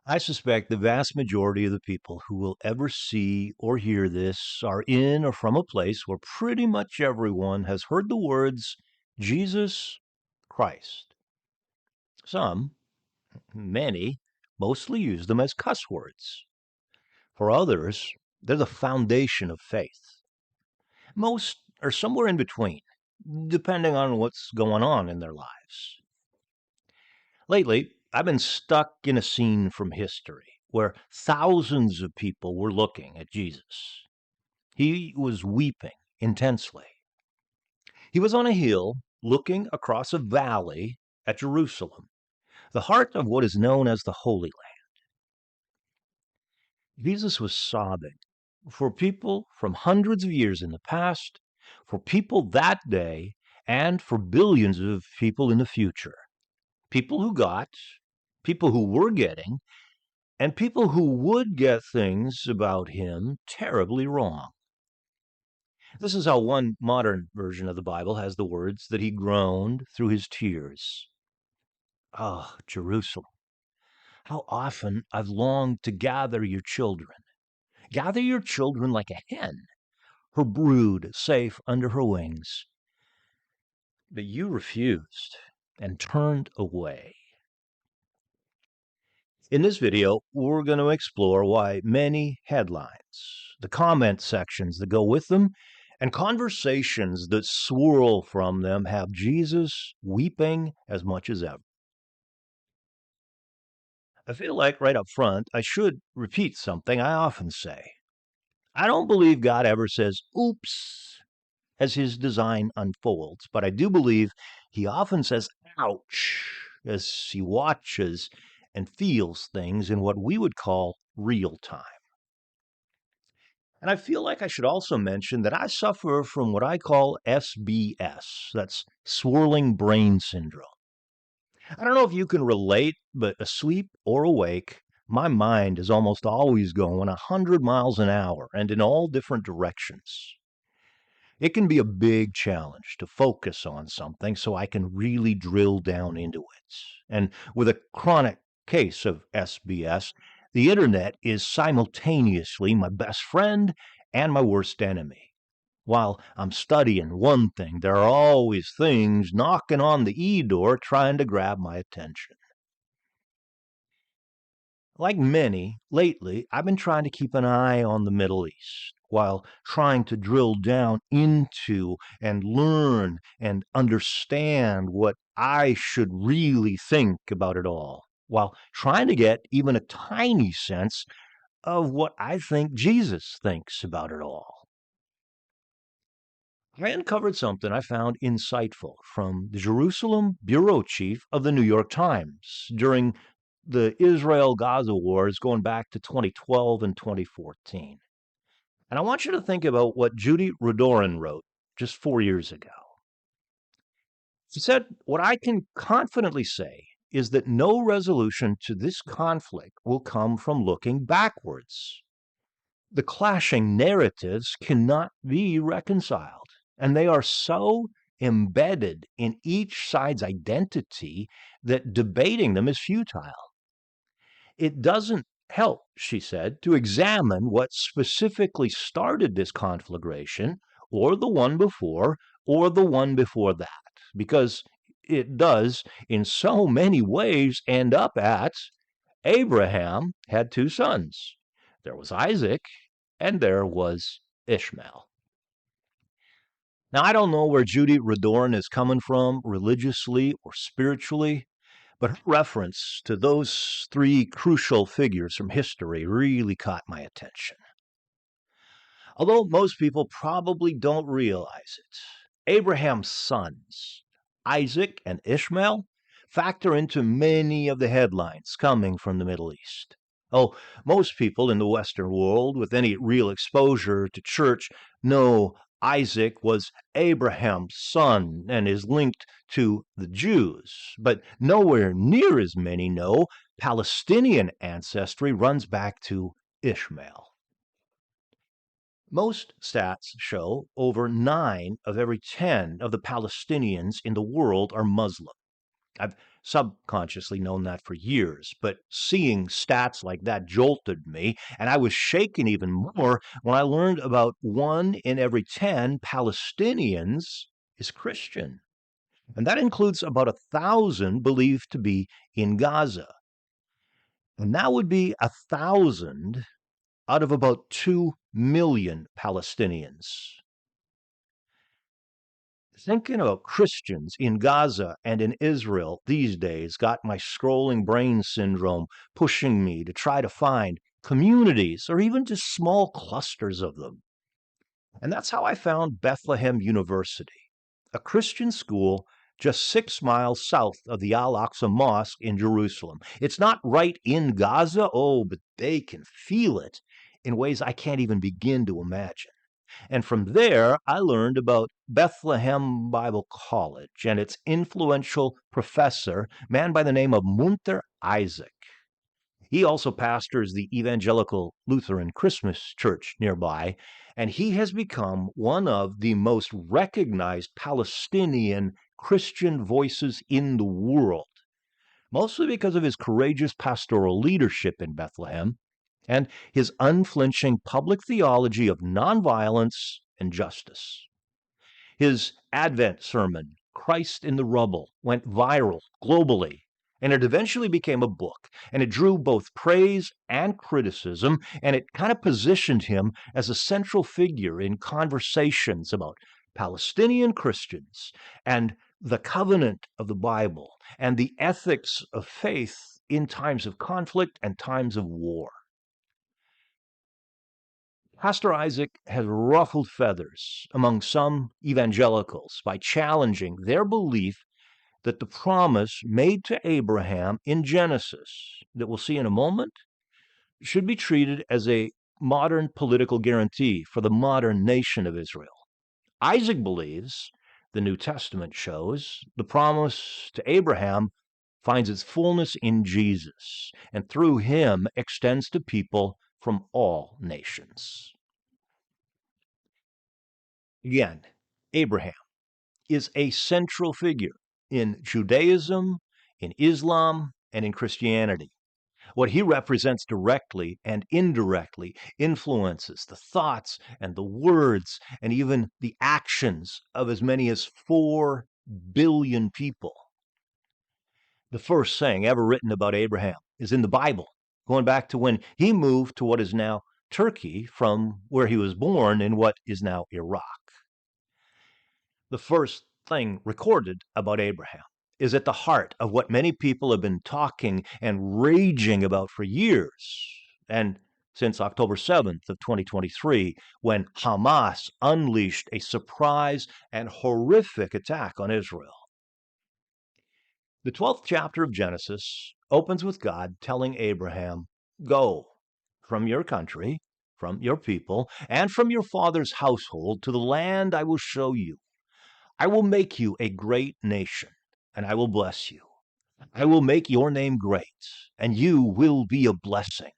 I suspect the vast majority of the people who will ever see or hear this are in or from a place where pretty much everyone has heard the words Jesus Christ. Some, many, mostly use them as cuss words. For others, they're the foundation of faith. Most are somewhere in between, depending on what's going on in their lives. Lately, I've been stuck in a scene from history where thousands of people were looking at Jesus. He was weeping intensely. He was on a hill looking across a valley at Jerusalem, the heart of what is known as the Holy Land. Jesus was sobbing for people from hundreds of years in the past, for people that day, and for billions of people in the future. People who got, people who were getting, and people who would get things about him terribly wrong. This is how one modern version of the Bible has the words that he groaned through his tears. Ah, oh, Jerusalem, how often I've longed to gather your children. Gather your children like a hen, her brood safe under her wings. But you refused and turned away. In this video, we're going to explore why many headlines, the comment sections that go with them, and conversations that swirl from them have Jesus weeping as much as ever. I feel like right up front, I should repeat something I often say. I don't believe God ever says, oops, as his design unfolds, but I do believe he often says, ouch, as he watches and feels things in what we would call real time. And I feel like I should also mention that I suffer from what I call SBS, that's Swirling Brain Syndrome. I don't know if you can relate, but asleep or awake, my mind is almost always going 100 miles an hour and in all different directions. It can be a big challenge to focus on something so I can really drill down into it. And with a chronic case of SBS, the internet is simultaneously my best friend and my worst enemy. While I'm studying one thing, there are always things knocking on the e-door trying to grab my attention. Like many, lately, I've been trying to keep an eye on the Middle East while trying to drill down into and learn and understand what I should really think about it all, while trying to get even a tiny sense of what I think Jesus thinks about it all. I uncovered something I found insightful from the Jerusalem bureau chief of the New York Times during the Israel-Gaza wars going back to 2012 and 2014. And I want you to think about what Judy Radorin wrote just 4 years ago. She said, "What I can confidently say is that no resolution to this conflict will come from looking backwards. The clashing narratives cannot be reconciled, and they are so embedded in each side's identity that debating them is futile. It doesn't help," she said, "to examine what specifically started this conflagration, or the one before, or the one before that, because it does, in so many ways, end up at Abraham had 2 sons. There was Isaac, and there was Ishmael." Now, I don't know where Judy Radorin is coming from religiously or spiritually, but her reference to those 3 crucial figures from history really caught my attention. Although most people probably don't realize it, Abraham's sons, Isaac and Ishmael, factor into many of the headlines coming from the Middle East. Oh, most people in the Western world with any real exposure to church know Isaac was Abraham's son and is linked to the Jews, but nowhere near as many know Palestinian ancestry runs back to Ishmael. Most stats show over 9 of every 10 of the Palestinians in the world are Muslim. I've subconsciously known that for years, but seeing stats like that jolted me, and I was shaken even more when I learned about 1 in every 10 Palestinians is Christian. And that includes about 1,000 believed to be in Gaza. And that would be 1,000 out of about 2 million Palestinians. Thinking about Christians in Gaza and in Israel these days got my scrolling brain syndrome pushing me to try to find communities or even just small clusters of them. And that's how I found Bethlehem University, a Christian school just 6 miles south of the Al Aqsa Mosque in Jerusalem. It's not right in Gaza, oh, but they can feel it in ways I can't even begin to imagine. And from there, I learned about Bethlehem Bible College and its influential professor, a man by the name of Munter Isaac. He also pastors the Evangelical Lutheran Christmas Church nearby, and he has become one of the most recognized Palestinian Christian voices in the world, mostly because of his courageous pastoral leadership in Bethlehem and his unflinching public theology of nonviolence and justice. His Advent sermon, Christ in the Rubble, went viral globally, and it eventually became a book. And it drew both praise and criticism, and it kind of positioned him as a central figure in conversations about Palestinian Christians and the covenant of the Bible and the ethics of faith in times of conflict and times of war. Pastor Isaac has ruffled feathers among some evangelicals by challenging their belief that the promise made to Abraham in Genesis, that we'll see in a moment, should be treated as a modern political guarantee for the modern nation of Israel. Isaac believes, the New Testament shows, the promise to Abraham finds its fullness in Jesus, and through him extends to people from all nations. Again, Abraham is a central figure in Judaism, in Islam, and in Christianity. What he represents directly and indirectly influences the thoughts and the words and even the actions of as many as 4 billion people. The first saying ever written about Abraham is in the Bible, going back to when he moved to what is now Turkey from where he was born in what is now Iraq. The first thing recorded about Abraham is at the heart of what many people have been talking and raging about for years, and since October 7th of 2023, when Hamas unleashed a surprise and horrific attack on Israel. The 12th chapter of Genesis opens with God telling Abraham, "Go from your country, from your people, and from your father's household to the land I will show you. I will make you a great nation, and I will bless you. I will make your name great, and you will be a blessing.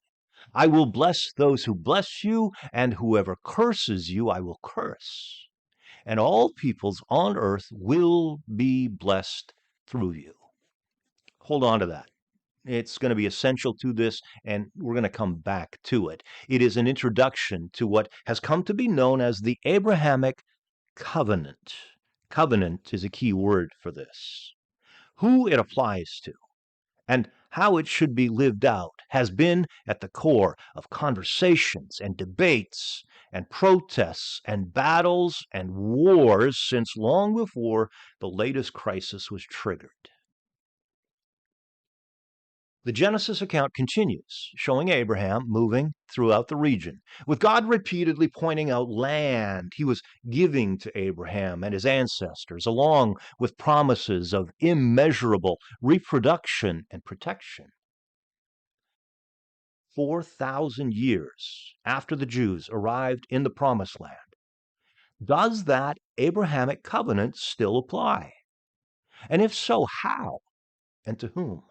I will bless those who bless you, and whoever curses you, I will curse. And all peoples on earth will be blessed through you." Hold on to that. It's going to be essential to this, and we're going to come back to it. It is an introduction to what has come to be known as the Abrahamic Covenant. Covenant is a key word for this. Who it applies to and how it should be lived out has been at the core of conversations and debates and protests and battles and wars since long before the latest crisis was triggered. The Genesis account continues, showing Abraham moving throughout the region, with God repeatedly pointing out land he was giving to Abraham and his ancestors, along with promises of immeasurable reproduction and protection. 4,000 years after the Jews arrived in the Promised Land, does that Abrahamic covenant still apply? And if so, how and to whom?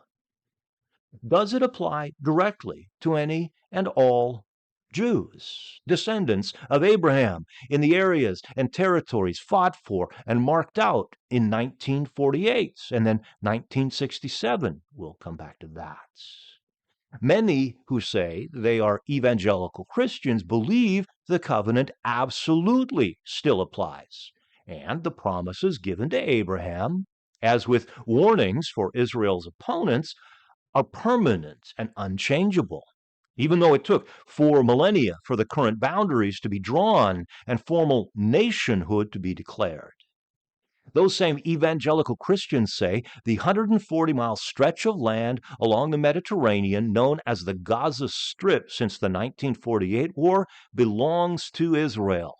Does it apply directly to any and all Jews, descendants of Abraham, in the areas and territories fought for and marked out in 1948 and then 1967. We'll come back to that. Many who say they are evangelical Christians believe the covenant absolutely still applies, and the promises given to Abraham, as with warnings for Israel's opponents, are permanent and unchangeable. Even though it took 4 millennia for the current boundaries to be drawn and formal nationhood to be declared. Those same evangelical Christians say the 140-mile stretch of land along the Mediterranean, known as the Gaza Strip since the 1948 war, belongs to Israel.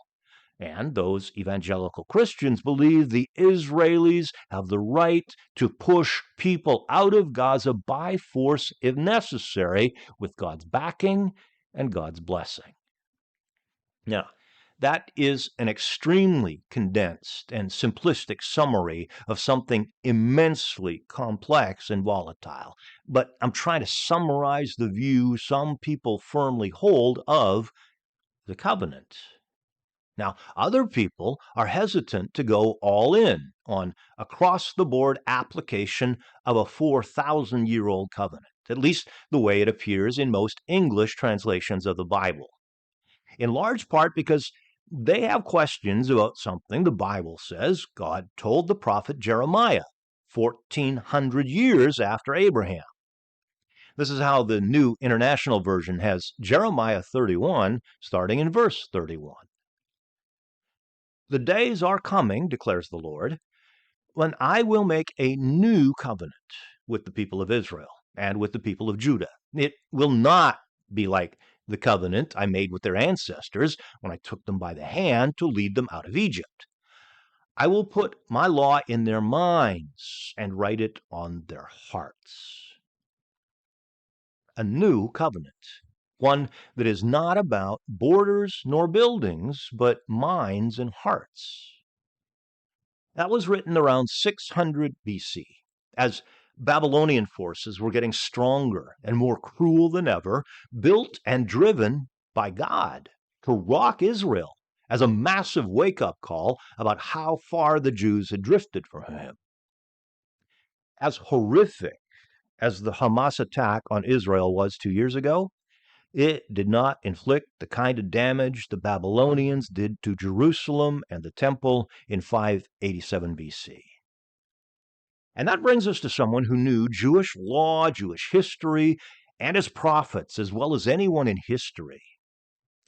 And those evangelical Christians believe the Israelis have the right to push people out of Gaza by force if necessary, with God's backing and God's blessing. Now, that is an extremely condensed and simplistic summary of something immensely complex and volatile. But I'm trying to summarize the view some people firmly hold of the covenant. Now, other people are hesitant to go all in on across-the-board application of a 4,000-year-old covenant, at least the way it appears in most English translations of the Bible. In large part because they have questions about something the Bible says God told the prophet Jeremiah 1,400 years after Abraham. This is how the New International Version has Jeremiah 31, starting in verse 31. The days are coming, declares the Lord, when I will make a new covenant with the people of Israel and with the people of Judah. It will not be like the covenant I made with their ancestors when I took them by the hand to lead them out of Egypt. I will put my law in their minds and write it on their hearts. A new covenant, one that is not about borders nor buildings, but minds and hearts. That was written around 600 BC, as Babylonian forces were getting stronger and more cruel than ever, built and driven by God to rock Israel as a massive wake-up call about how far the Jews had drifted from him. As horrific as the Hamas attack on Israel was 2 years ago, it did not inflict the kind of damage the Babylonians did to Jerusalem and the temple in 587 BC. And that brings us to someone who knew Jewish law, Jewish history, and his prophets as well as anyone in history.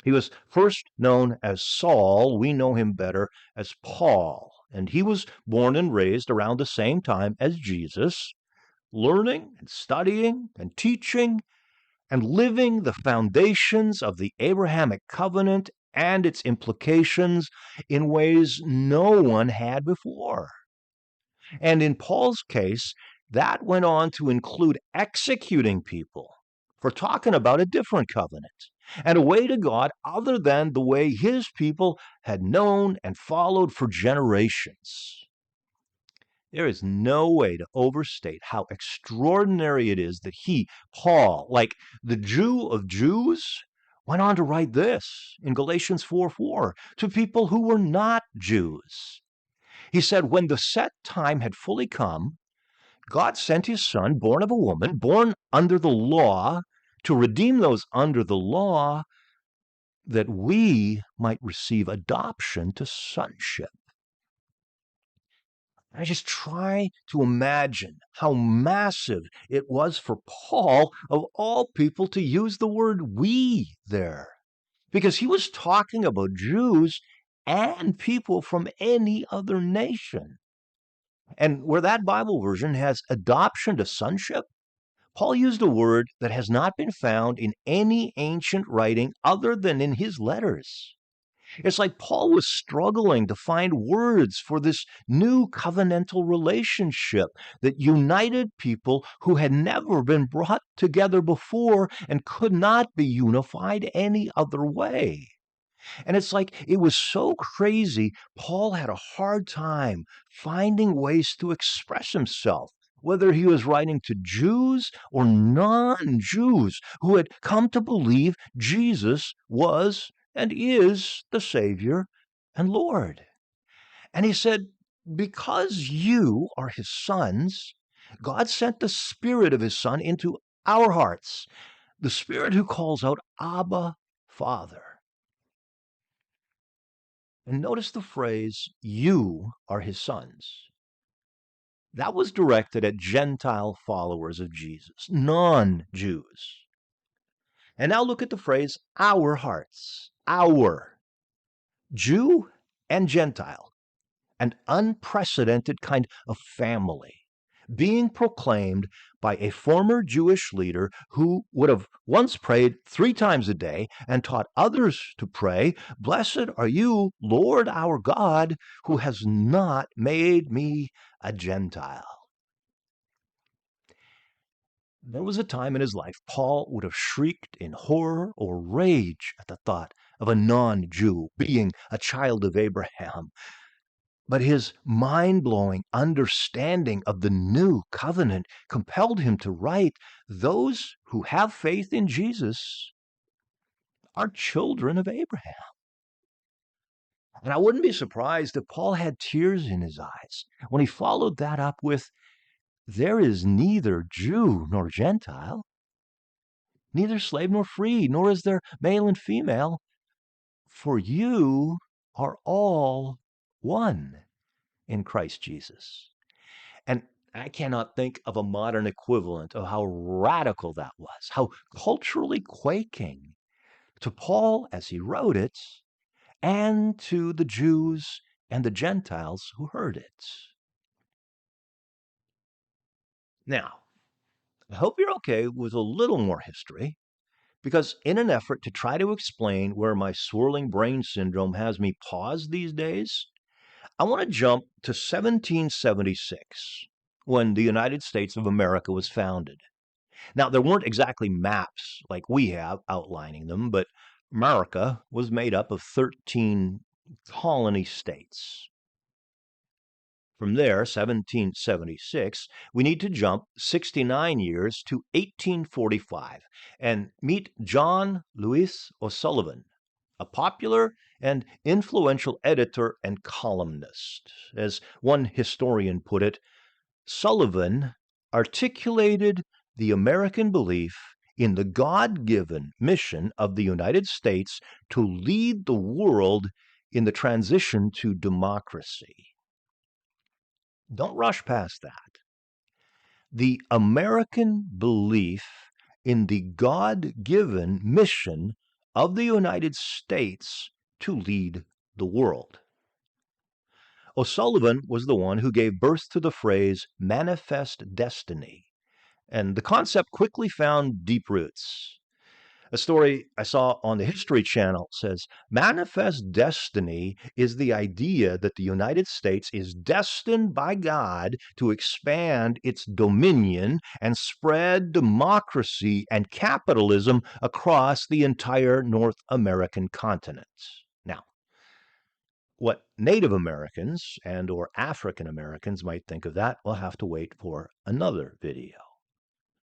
He was first known as Saul. We know him better as Paul. And he was born and raised around the same time as Jesus, learning and studying and teaching and living the foundations of the Abrahamic covenant and its implications in ways no one had before. And in Paul's case, that went on to include executing people for talking about a different covenant and a way to God other than the way his people had known and followed for generations. There is no way to overstate how extraordinary it is that he, Paul, like the Jew of Jews, went on to write this in Galatians 4:4 to people who were not Jews. He said, when the set time had fully come, God sent his son, born of a woman, born under the law, to redeem those under the law, that we might receive adoption to sonship. I just try to imagine how massive it was for Paul, of all people, to use the word we there, because he was talking about Jews and people from any other nation. And where that Bible version has adoption to sonship, Paul used a word that has not been found in any ancient writing other than in his letters. It's like Paul was struggling to find words for this new covenantal relationship that united people who had never been brought together before and could not be unified any other way. And it's like it was so crazy, Paul had a hard time finding ways to express himself whether he was writing to Jews or non-Jews who had come to believe Jesus was and is the Savior and Lord. And he said, because you are his sons, God sent the Spirit of his Son into our hearts, the Spirit who calls out, Abba, Father. And notice the phrase, you are his sons. That was directed at Gentile followers of Jesus, non-Jews. And now look at the phrase, our hearts, our, Jew and Gentile, an unprecedented kind of family being proclaimed by a former Jewish leader who would have once prayed 3 times a day and taught others to pray, "Blessed are you, Lord our God, who has not made me a Gentile." There was a time in his life Paul would have shrieked in horror or rage at the thought of a non-Jew being a child of Abraham. But his mind-blowing understanding of the new covenant compelled him to write, those who have faith in Jesus are children of Abraham. And I wouldn't be surprised if Paul had tears in his eyes when he followed that up with, there is neither Jew nor Gentile, neither slave nor free, nor is there male and female, for you are all one in Christ Jesus. And I cannot think of a modern equivalent of how radical that was, how culturally quaking to Paul as he wrote it, and to the Jews and the Gentiles who heard it. Now, I hope you're okay with a little more history, because in an effort to try to explain where my swirling brain syndrome has me paused these days, I want to jump to 1776, when the United States of America was founded. Now, there weren't exactly maps like we have outlining them, but America was made up of 13 colony states. From there, 1776, we need to jump 69 years to 1845 and meet John Lewis O'Sullivan, a popular and influential editor and columnist. As one historian put it, Sullivan articulated the American belief in the God-given mission of the United States to lead the world in the transition to democracy. Don't rush past that. The American belief in the God-given mission of the United States to lead the world. O'Sullivan was the one who gave birth to the phrase manifest destiny, and the concept quickly found deep roots. A story I saw on the History Channel says, manifest destiny is the idea that the United States is destined by God to expand its dominion and spread democracy and capitalism across the entire North American continent. Now, what Native Americans and or African Americans might think of that, we'll have to wait for another video.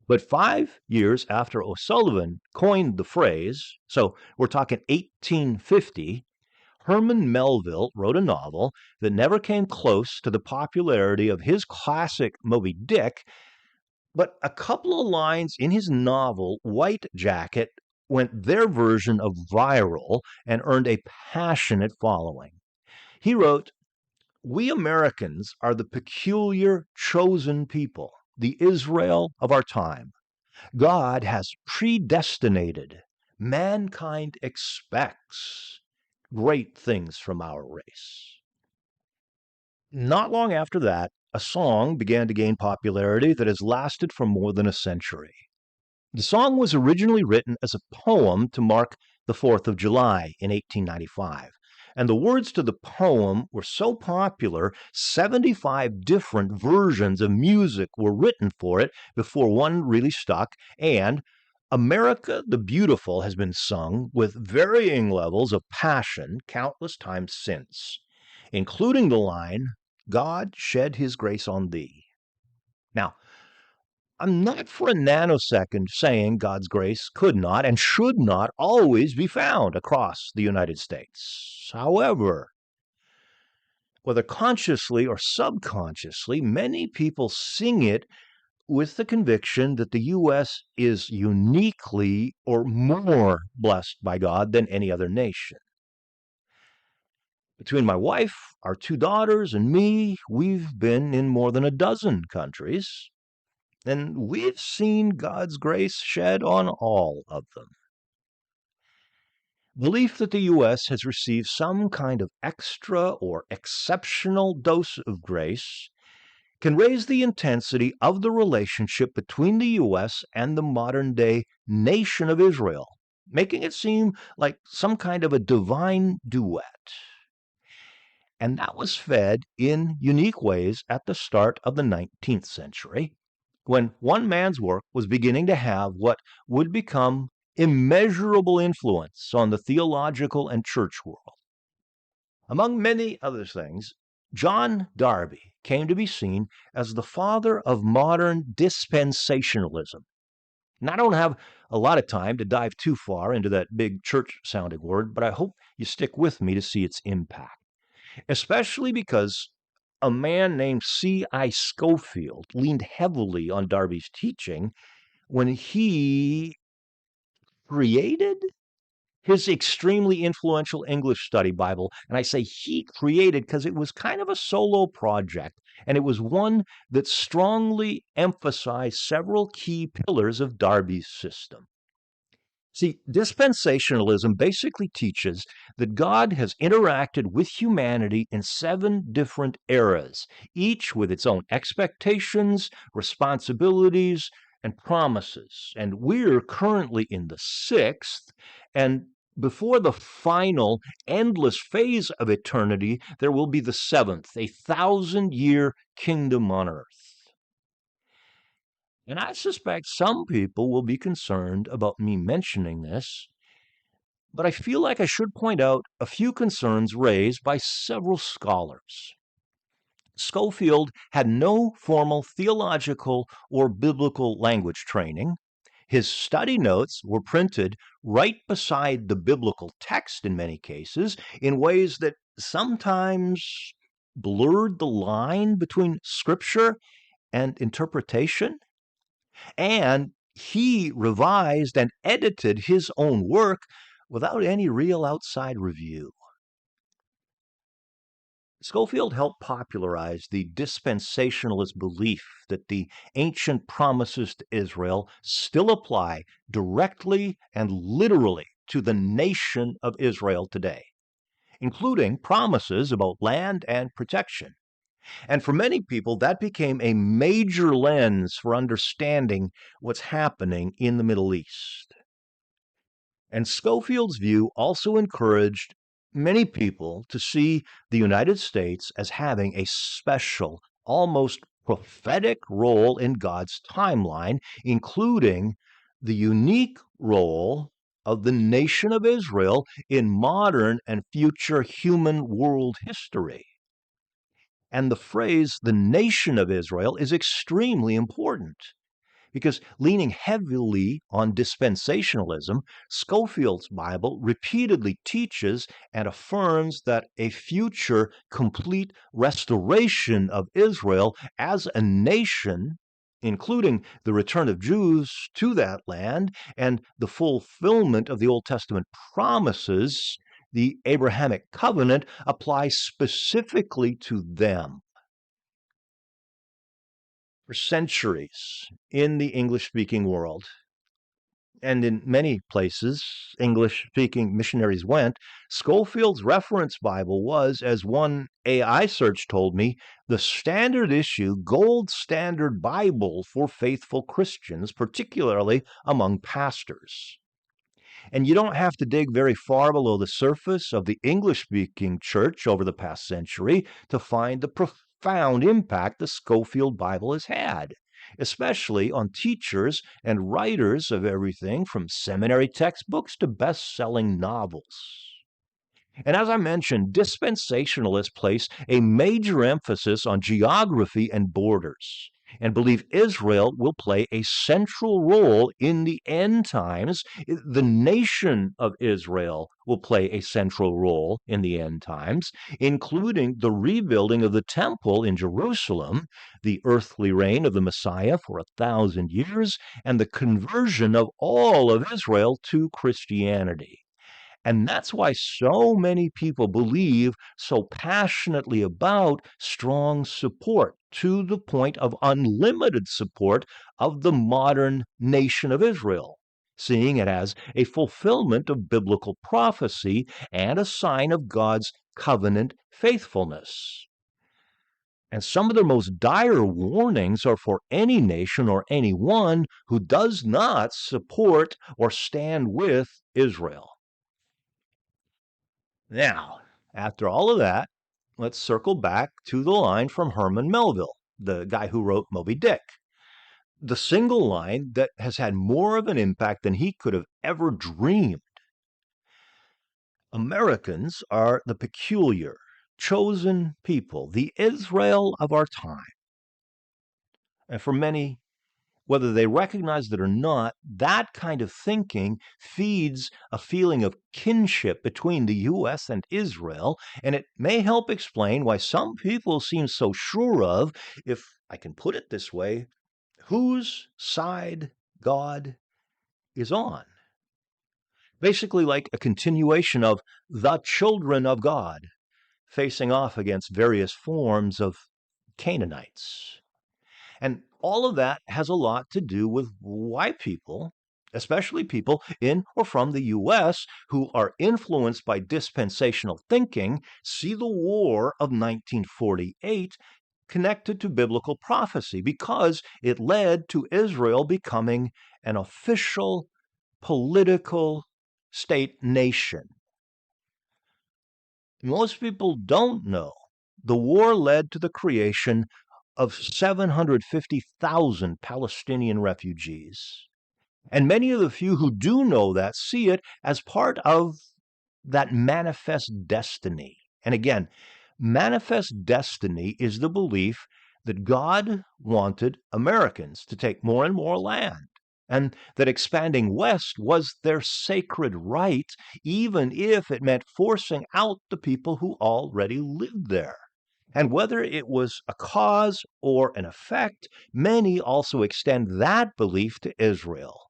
But 5 years after O'Sullivan coined the phrase, so we're talking 1850, Herman Melville wrote a novel that never came close to the popularity of his classic Moby Dick, but a couple of lines in his novel, White Jacket, went their version of viral and earned a passionate following. He wrote, "We Americans are the peculiar chosen people, the Israel of our time. God has predestinated. Mankind expects great things from our race." Not long after that, a song began to gain popularity that has lasted for more than a century. The song was originally written as a poem to mark the 4th of July in 1895. And the words to the poem were so popular, 75 different versions of music were written for it before one really stuck. And America the Beautiful has been sung with varying levels of passion countless times since, including the line, God shed his grace on thee. Now, I'm not for a nanosecond saying God's grace could not and should not always be found across the United States. However, whether consciously or subconsciously, many people sing it with the conviction that the U.S. is uniquely or more blessed by God than any other nation. Between my wife, our two daughters, and me, we've been in more than a dozen countries, and we've seen God's grace shed on all of them. Belief that the U.S. has received some kind of extra or exceptional dose of grace can raise the intensity of the relationship between the U.S. and the modern day nation of Israel, making it seem like some kind of a divine duet. And that was fed in unique ways at the start of the 19th century, when one man's work was beginning to have what would become immeasurable influence on the theological and church world. Among many other things, John Darby came to be seen as the father of modern dispensationalism. And I don't have a lot of time to dive too far into that big church sounding word, but I hope you stick with me to see its impact, especially because a man named C.I. Scofield leaned heavily on Darby's teaching when he created his extremely influential English study Bible. And I say he created because it was kind of a solo project, and it was one that strongly emphasized several key pillars of Darby's system. See, dispensationalism basically teaches that God has interacted with humanity in 7 different eras, each with its own expectations, responsibilities, and promises. And we're currently in the 6th, and before the final, endless phase of eternity, there will be the 7th, a 1,000-year kingdom on earth. And I suspect some people will be concerned about me mentioning this, but I feel like I should point out a few concerns raised by several scholars. Scofield had no formal theological or biblical language training. His study notes were printed right beside the biblical text in many cases, in ways that sometimes blurred the line between scripture and interpretation. And he revised and edited his own work without any real outside review. Scofield helped popularize the dispensationalist belief that the ancient promises to Israel still apply directly and literally to the nation of Israel today, including promises about land and protection. And for many people, that became a major lens for understanding what's happening in the Middle East. And Schofield's view also encouraged many people to see the United States as having a special, almost prophetic role in God's timeline, including the unique role of the nation of Israel in modern and future human world history. And the phrase, the nation of Israel, is extremely important because leaning heavily on dispensationalism, Schofield's Bible repeatedly teaches and affirms that a future complete restoration of Israel as a nation, including the return of Jews to that land and the fulfillment of the Old Testament promises, the Abrahamic covenant, applies specifically to them. For centuries in the English-speaking world, and in many places English-speaking missionaries went, Schofield's reference Bible was, as one AI search told me, the standard issue, gold standard Bible for faithful Christians, particularly among pastors. And you don't have to dig very far below the surface of the English-speaking church over the past century to find the profound impact the Scofield Bible has had, especially on teachers and writers of everything from seminary textbooks to best-selling novels. And as I mentioned, dispensationalists place a major emphasis on geography and borders. and believe Israel will play a central role in the end times. The nation of Israel will play a central role in the end times, including the rebuilding of the temple in Jerusalem, the earthly reign of the Messiah for 1,000 years, and the conversion of all of Israel to Christianity. And that's why so many people believe so passionately about strong support, to the point of unlimited support of the modern nation of Israel, seeing it as a fulfillment of biblical prophecy and a sign of God's covenant faithfulness. And some of the most dire warnings are for any nation or anyone who does not support or stand with Israel. Now, after all of that, let's circle back to the line from Herman Melville, the guy who wrote Moby Dick. The single line that has had more of an impact than he could have ever dreamed. Americans are the peculiar, chosen people, the Israel of our time. And for many, whether they recognize it or not, that kind of thinking feeds a feeling of kinship between the U.S. and Israel, and it may help explain why some people seem so sure of, if I can put it this way, whose side God is on. Basically, like a continuation of the children of God facing off against various forms of Canaanites. And all of that has a lot to do with why people, especially people in or from the U.S. who are influenced by dispensational thinking, see the War of 1948 connected to biblical prophecy, because it led to Israel becoming an official political state nation. Most people don't know the war led to the creation of 750,000 Palestinian refugees. And many of the few who do know that see it as part of that manifest destiny. And again, manifest destiny is the belief that God wanted Americans to take more and more land, and that expanding west was their sacred right, even if it meant forcing out the people who already lived there. And whether it was a cause or an effect, many also extend that belief to Israel.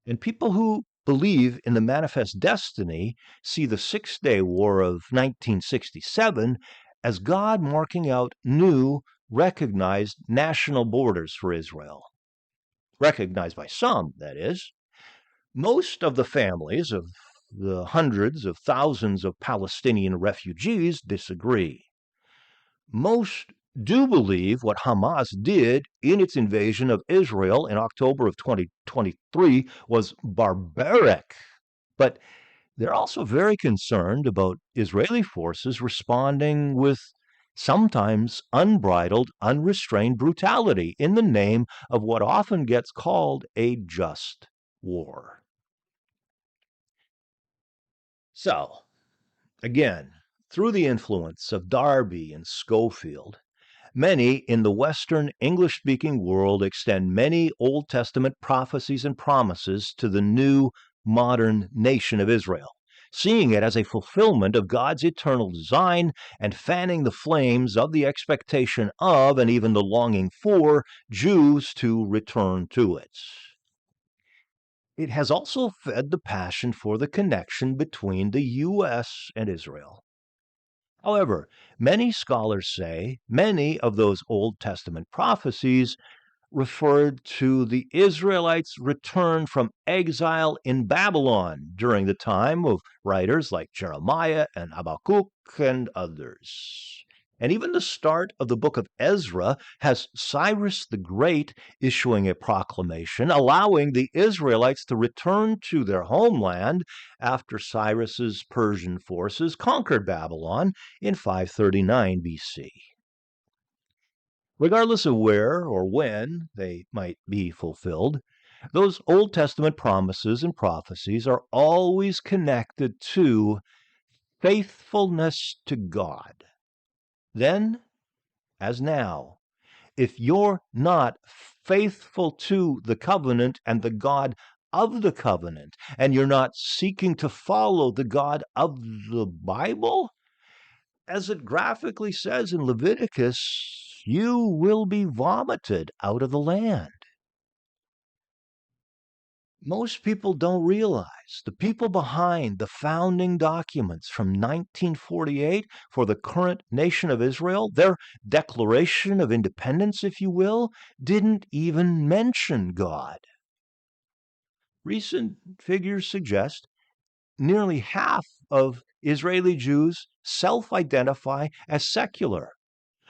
And people who believe in the manifest destiny see the Six-Day War of 1967 as God marking out new, recognized national borders for Israel. Recognized by some, that is. Most of the families of the hundreds of thousands of Palestinian refugees disagree. Most do believe what Hamas did in its invasion of Israel in October of 2023 was barbaric. But they're also very concerned about Israeli forces responding with sometimes unbridled, unrestrained brutality in the name of what often gets called a just war. So, again, through the influence of Darby and Schofield, many in the Western English-speaking world extend many Old Testament prophecies and promises to the new modern nation of Israel, seeing it as a fulfillment of God's eternal design and fanning the flames of the expectation of, and even the longing for, Jews to return to it. It has also fed the passion for the connection between the U.S. and Israel. However, many scholars say many of those Old Testament prophecies referred to the Israelites' return from exile in Babylon during the time of writers like Jeremiah and Habakkuk and others. And even the start of the book of Ezra has Cyrus the Great issuing a proclamation allowing the Israelites to return to their homeland after Cyrus's Persian forces conquered Babylon in 539 BC. Regardless of where or when they might be fulfilled, those Old Testament promises and prophecies are always connected to faithfulness to God. Then, as now, if you're not faithful to the covenant and the God of the covenant, and you're not seeking to follow the God of the Bible, as it graphically says in Leviticus, you will be vomited out of the land. Most people don't realize the people behind the founding documents from 1948 for the current nation of Israel, their Declaration of Independence, if you will, didn't even mention God. Recent figures suggest nearly half of Israeli Jews self-identify as secular.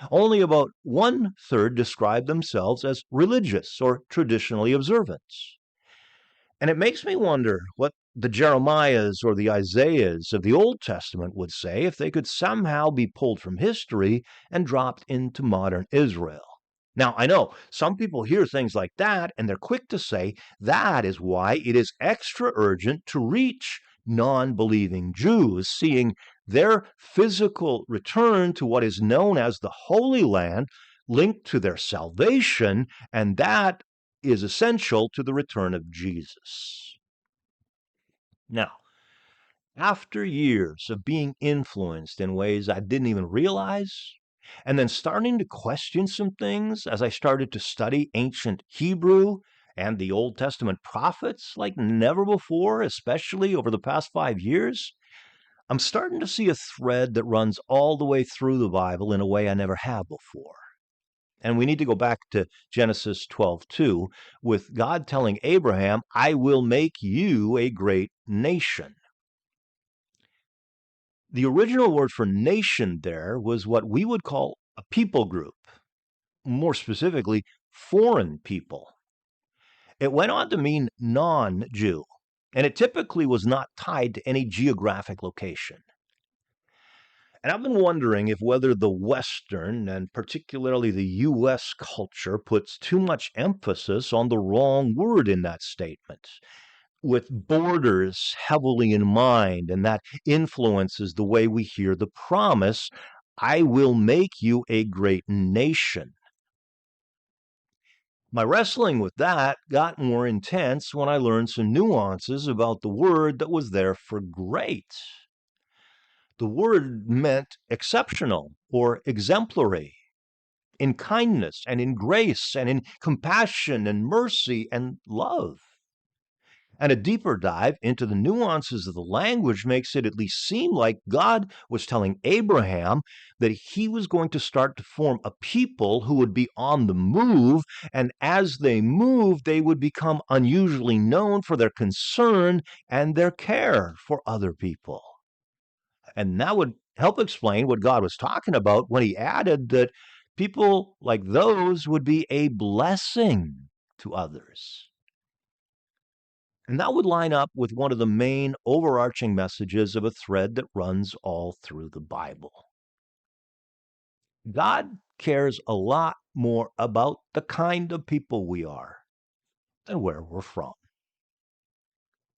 Only about 1/3 describe themselves as religious or traditionally observant. And it makes me wonder what the Jeremiahs or the Isaiahs of the Old Testament would say if they could somehow be pulled from history and dropped into modern Israel. Now, I know some people hear things like that and they're quick to say that is why it is extra urgent to reach non-believing Jews, seeing their physical return to what is known as the Holy Land linked to their salvation, and that is essential to the return of Jesus. Now, after years of being influenced in ways I didn't even realize, and then starting to question some things as I started to study ancient Hebrew and the Old Testament prophets like never before, especially over the past 5 years, I'm starting to see a thread that runs all the way through the Bible in a way I never have before. And we need to go back to Genesis 12:2, with God telling Abraham, I will make you a great nation. The original word for nation there was what we would call a people group, more specifically, foreign people. It went on to mean non-Jew, and it typically was not tied to any geographic location. And I've been wondering if whether the Western, and particularly the U.S. culture, puts too much emphasis on the wrong word in that statement, with borders heavily in mind, and that influences the way we hear the promise, I will make you a great nation. My wrestling with that got more intense when I learned some nuances about the word that was there for great. The word meant exceptional or exemplary, in kindness and in grace and in compassion and mercy and love. And a deeper dive into the nuances of the language makes it at least seem like God was telling Abraham that he was going to start to form a people who would be on the move, and as they moved, they would become unusually known for their concern and their care for other people. And that would help explain what God was talking about when he added that people like those would be a blessing to others. And that would line up with one of the main overarching messages of a thread that runs all through the Bible. God cares a lot more about the kind of people we are than where we're from.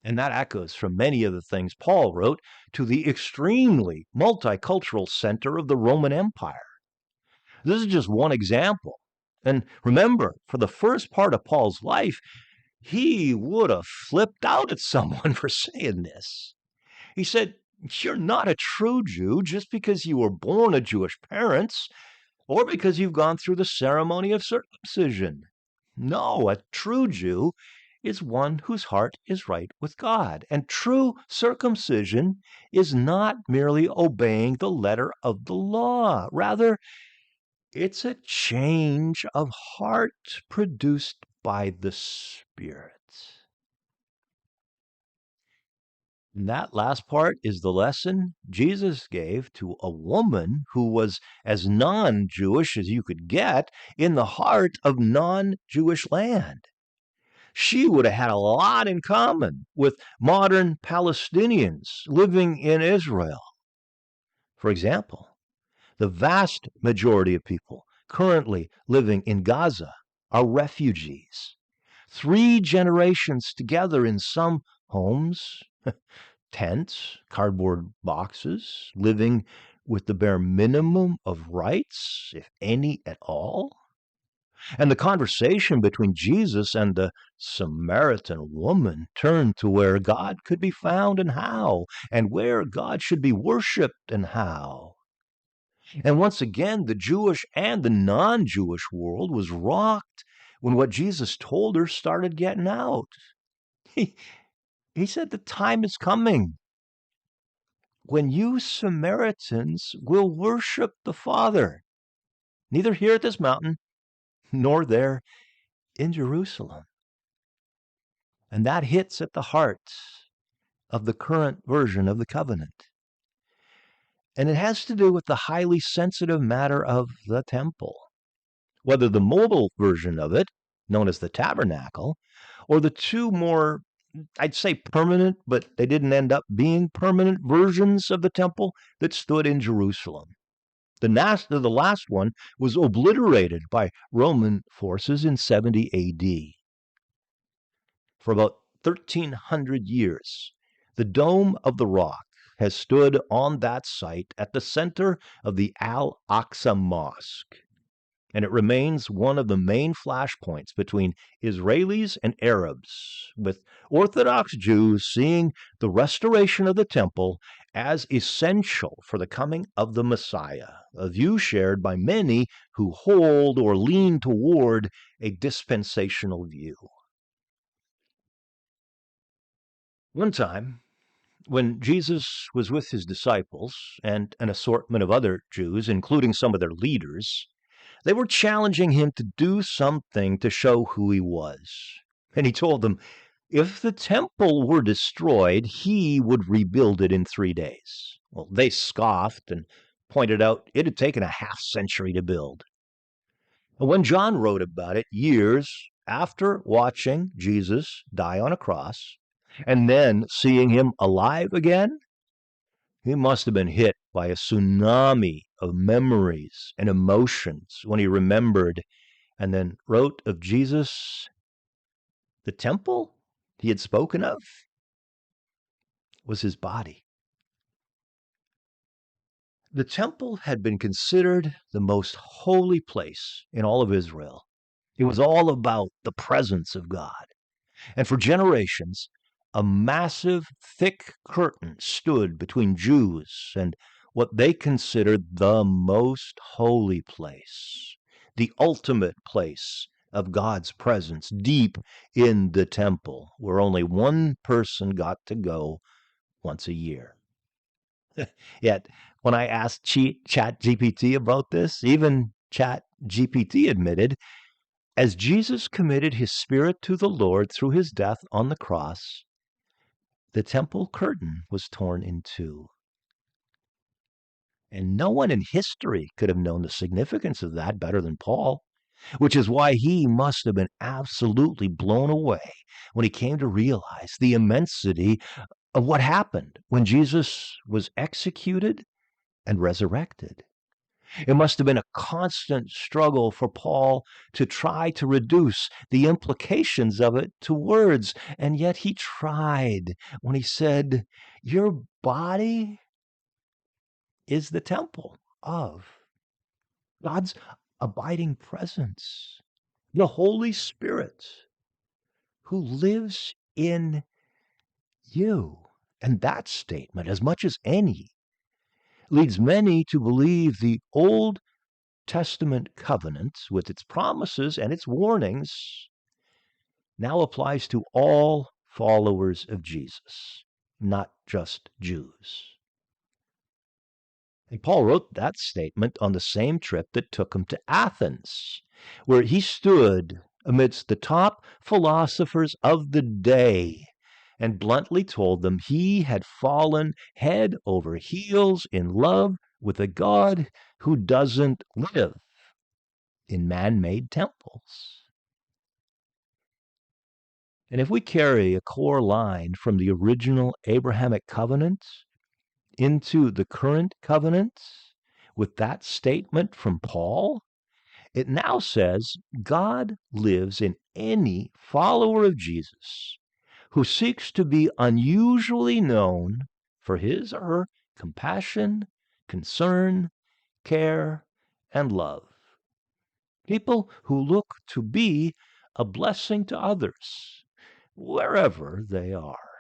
And that echoes from many of the things Paul wrote to the extremely multicultural center of the Roman Empire. This is just one example. And remember, for the first part of Paul's life, he would have flipped out at someone for saying this. He said, you're not a true Jew just because you were born of Jewish parents or because you've gone through the ceremony of circumcision. No, a true Jew is one whose heart is right with God. And true circumcision is not merely obeying the letter of the law. Rather, it's a change of heart produced by the Spirit. And that last part is the lesson Jesus gave to a woman who was as non-Jewish as you could get in the heart of non-Jewish land. She would have had a lot in common with modern Palestinians living in Israel. For example, the vast majority of people currently living in Gaza are refugees. 3 generations together in some homes, tents, cardboard boxes, living with the bare minimum of rights, if any at all. And the conversation between Jesus and the Samaritan woman turned to where God could be found and how, and where God should be worshiped and how. And once again, the Jewish and the non-Jewish world was rocked when what Jesus told her started getting out. He, he said, the time is coming when you Samaritans will worship the Father, neither here at this mountain nor there in Jerusalem. And that hits at the heart of the current version of the covenant. And it has to do with the highly sensitive matter of the temple. Whether the mobile version of it, known as the tabernacle, or the two more, I'd say permanent, but they didn't end up being permanent versions of the temple that stood in Jerusalem. The last one was obliterated by Roman forces in 70 AD. For about 1,300 years, the Dome of the Rock has stood on that site at the center of the Al-Aqsa Mosque, and it remains one of the main flashpoints between Israelis and Arabs, with Orthodox Jews seeing the restoration of the temple as essential for the coming of the Messiah, a view shared by many who hold or lean toward a dispensational view. One time, when Jesus was with his disciples and an assortment of other Jews, including some of their leaders, they were challenging him to do something to show who he was. And he told them, if the temple were destroyed, he would rebuild it in 3 days. Well, they scoffed and pointed out it had taken a half-century to build. When John wrote about it years after watching Jesus die on a cross and then seeing him alive again, he must have been hit by a tsunami of memories and emotions when he remembered and then wrote of Jesus, the temple he had spoken of was his body. The temple had been considered the most holy place in all of Israel. It was all about the presence of God. And for generations, a massive, thick curtain stood between Jews and what they considered the most holy place, the ultimate place of God's presence, deep in the temple, where only one person got to go once a year. Yet, when I asked ChatGPT about this, even ChatGPT admitted, as Jesus committed his spirit to the Lord through his death on the cross, the temple curtain was torn in two. And no one in history could have known the significance of that better than Paul, which is why he must have been absolutely blown away when he came to realize the immensity of what happened when Jesus was executed and resurrected. It must have been a constant struggle for Paul to try to reduce the implications of it to words, and yet he tried when he said, your body is the temple of God's abiding presence, the Holy Spirit who lives in you. And that statement, as much as any, leads many to believe the Old Testament covenant, with its promises and its warnings, now applies to all followers of Jesus, not just Jews. And Paul wrote that statement on the same trip that took him to Athens, where he stood amidst the top philosophers of the day and bluntly told them he had fallen head over heels in love with a God who doesn't live in man-made temples. And if we carry a core line from the original Abrahamic covenant into the current covenant with that statement from Paul, it now says God lives in any follower of Jesus who seeks to be unusually known for his or her compassion, concern, care, and love. people who look to be a blessing to others, wherever they are.